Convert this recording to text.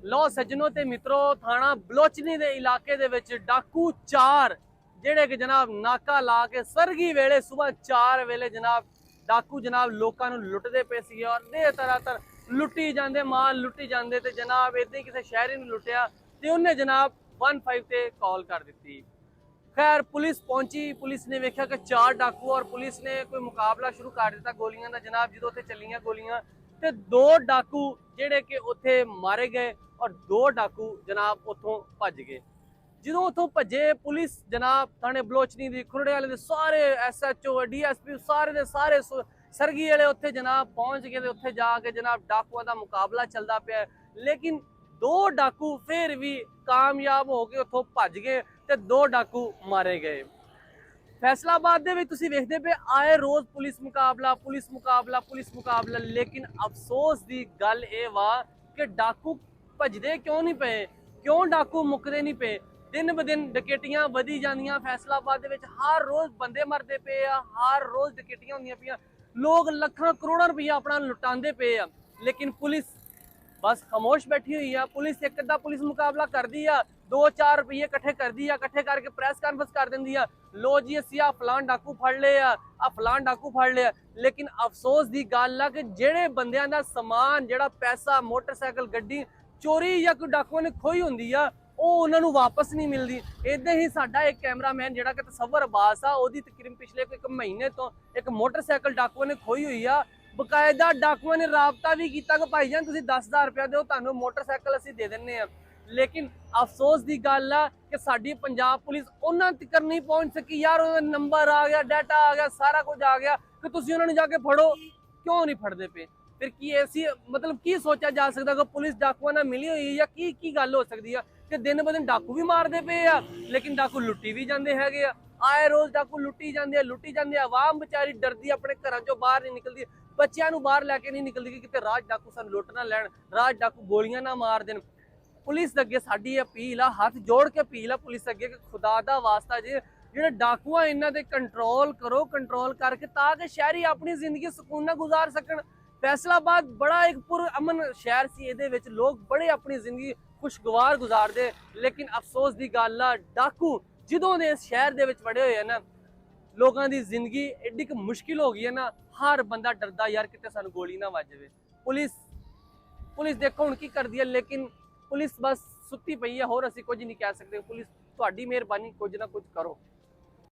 लो सज्जनों ते मित्रों, थाना बलोचनी दे इलाके दे विच डाकू 4 जेड़े कि जनाब नाका ला के सरगी वेले सुबह 4 वेले जनाब डाकू जनाब लोकां नूं लुटदे पे सी और दे तरह लुट्टी जांदे, माल लुट्टी जांदे ते जनाब इदां ही किसी शहरी नूं लुटिया ते उन्हें जनाब 15 ते कॉल कर दी। खैर पुलिस पहुंची, पुलिस ने वेख्या कि 4 डाकू और पुलिस ने कोई मुकाबला शुरू कर दिता गोलियां दा जनाब। जो उत्थे चलियां गोलियां ते 2 डाकू जेड़े कि उत्थे मारे गए और 2 डाकू जनाब उतों भज गए। जो उतों भजे पुलिस जनाब थाने बलोचनी दी खुरड़े वाले सारे SHO DSP सारे दे सारे सरगी वाले उत्थे जनाब पहुंच गए। उत्थे जाके जनाब डाकुआं दा मुकाबला चलता पाया, लेकिन 2 डाकू फिर भी कामयाब हो गए, उतों भज गए ते 2 डाकू मारे गए। फैसलाबाद दे विच तुसीं वेखदे पे आए रोज पुलिस मुकाबला पुलिस मुकाबला पुलिस मुकाबला, लेकिन अफसोस की गल ये वा कि डाकू भजदे क्यों नहीं पे, क्यों डाकू मुकदे नहीं पे। दिन ब दिन डकैतियां वधी जांदियां फैसलाबाद दे विच, हर रोज बंदे मरदे पे आ, हर रोज डकैतियां होंदियां पियां, लोग लखां करोड़ां रुपया अपना लुटांदे पे आ, लेकिन पुलिस बस खामोश बैठी हुई है। पुलिस एक अद्धा पुलिस मुकाबला कर दी है, 2-4 रुपये कट्ठे कर दी है, कट्ठे करके प्रेस कानफ्रेंस कर देंदी है, लो जी असी आ फलान डाकू फड़ ले आ फलान डाकू फड़ लिया। लेकिन अफसोस की गल है कि जेड़े बंदियां दा समान जेड़ा पैसा मोटरसाइकिल गड्डी चोरी या कोई डाकुआं ने खोई होंदी आ, ਉਹ ਉਹਨਾਂ ਨੂੰ ਵਾਪਸ ਨਹੀਂ ਮਿਲਦੀ। ਇਦਾਂ ਹੀ ਸਾਡਾ ਇੱਕ ਕੈਮਰਾਮੈਨ ਜਿਹੜਾ ਕਿ ਤਸਵਰ ਅਬਾਸ ਆ, ਉਹਦੀ ਤਕਰੀਬਨ ਪਿਛਲੇ ਇੱਕ ਮਹੀਨੇ ਤੋਂ ਇੱਕ ਮੋਟਰਸਾਈਕਲ ਡਾਕੂਆਂ ਨੇ ਖੋਈ ਹੋਈ ਆ। ਬਕਾਇਦਾ ਡਾਕੂਆਂ ਨੇ ਰਾਬਤਾ ਵੀ ਕੀਤਾ ਕਿ ਭਾਈ ਜਾਨ ਤੁਸੀਂ 10,000 ਰੁਪਇਆ ਦਿਓ, ਤੁਹਾਨੂੰ ਮੋਟਰਸਾਈਕਲ ਅਸੀਂ ਦੇ ਦਿੰਨੇ ਆ। ਲੇਕਿਨ ਅਫਸੋਸ ਦੀ ਗੱਲ ਆ ਕਿ ਸਾਡੀ ਪੰਜਾਬ ਪੁਲਿਸ ਉਹਨਾਂ ਤੱਕ ਨਹੀਂ ਪਹੁੰਚ ਸਕੀ। ਯਾਰ ਉਹਦਾ ਨੰਬਰ ਆ ਗਿਆ, ਡਾਟਾ ਆ ਗਿਆ, ਸਾਰਾ ਕੁਝ ਆ ਗਿਆ ਕਿ ਤੁਸੀਂ ਉਹਨਾਂ ਨੂੰ ਜਾ ਕੇ ਫੜੋ, ਕਿਉਂ ਨਹੀਂ ਫੜਦੇ ਪਏ। ਫਿਰ ਕੀ ਐਸੀ मतलब ਕੀ ਸੋਚਿਆ ਜਾ ਸਕਦਾ ਕਿ ਪੁਲਿਸ ਡਾਕੂਆਂ ਨਾਲ ਮਿਲੀ ਹੋਈ ਜਾਂ ਕੀ ਗੱਲ ਹੋ ਸਕਦੀ ਆ ਕਿ ਦਿਨ ਬ ਦਿਨ ਡਾਕੂ ਵੀ ਮਾਰਦੇ ਪਏ ਆ, ਲੇਕਿਨ ਡਾਕੂ ਲੁੱਟੀ ਵੀ ਜਾਂਦੇ ਹੈਗੇ ਆ। ਆਏ ਰੋਜ਼ ਡਾਕੂ ਲੁੱਟੀ ਜਾਂਦੇ ਆ। ਆਵਾਮ ਵਿਚਾਰੀ ਡਰਦੀ ਆਪਣੇ ਘਰਾਂ ਚੋਂ ਬਾਹਰ ਨਹੀਂ ਨਿਕਲਦੀ, ਬੱਚਿਆਂ ਨੂੰ ਬਾਹਰ ਲੈ ਕੇ ਨਹੀਂ ਨਿਕਲਦੀ ਕਿ ਕਿਤੇ ਰਾਜ ਡਾਕੂ ਸਾਨੂੰ ਲੁੱਟ ਨਾ ਲੈਣ, ਰਾਜ ਡਾਕੂ ਗੋਲੀਆਂ ਨਾ ਮਾਰ ਦੇਣ। ਪੁਲਿਸ ਅੱਗੇ ਸਾਡੀ ਅਪੀਲ ਆ, ਹੱਥ ਜੋੜ ਕੇ ਅਪੀਲ ਆ ਪੁਲਿਸ ਅੱਗੇ ਕਿ ਖੁਦਾ ਦਾ ਵਾਸਤਾ ਜੇ ਜਿਹੜੇ ਡਾਕੂਆਂ ਇਹਨਾਂ ਤੇ ਕੰਟਰੋਲ ਕਰੋ, ਕੰਟਰੋਲ ਕਰਕੇ ਤਾਂ ਕਿ ਸ਼ਹਿਰੀ ਆਪਣੀ ਜ਼ਿੰਦਗੀ ਸਕੂਨ ਨਾਲ ਗੁਜ਼ਾਰ ਸਕਣ। फैसलाबाद बड़ा एक पुरअमन शहर सी, ਇਹਦੇ ਵਿੱਚ ਲੋਕ बड़े अपनी जिंदगी खुशगवार गुजारते, लेकिन अफसोस की गल आ डाकू ਜਦੋਂ ਦੇ ਇਸ ਸ਼ਹਿਰ ਦੇ ਵਿੱਚ ਵੜੇ ਹੋਏ ਆ ਨਾ, ਲੋਕਾਂ ਦੀ ਜ਼ਿੰਦਗੀ ਐਡੀ ਕਿ ਮੁਸ਼ਕਿਲ ਹੋ ਗਈ ਹੈ ਨਾ। ਹਰ ਬੰਦਾ ਡਰਦਾ ਯਾਰ ਕਿਤੇ ਸਾਨੂੰ ਗੋਲੀ ਨਾ ਵੱਜ ਜਾਵੇ। ਪੁਲਿਸ ਦੇਖੋ ਹੁਣ ਕੀ ਕਰਦੀ ਹੈ, ਲੇਕਿਨ ਪੁਲਿਸ ਬਸ ਸੁੱਤੀ ਪਈ ਹੈ, ਹੋਰ ਅਸੀਂ ਕੁਝ ਨਹੀਂ ਕਹਿ ਸਕਦੇ। ਪੁਲਿਸ ਤੁਹਾਡੀ ਮਿਹਰਬਾਨੀ ਕੁਝ ਨਾ ਕੁਝ ਕਰੋ।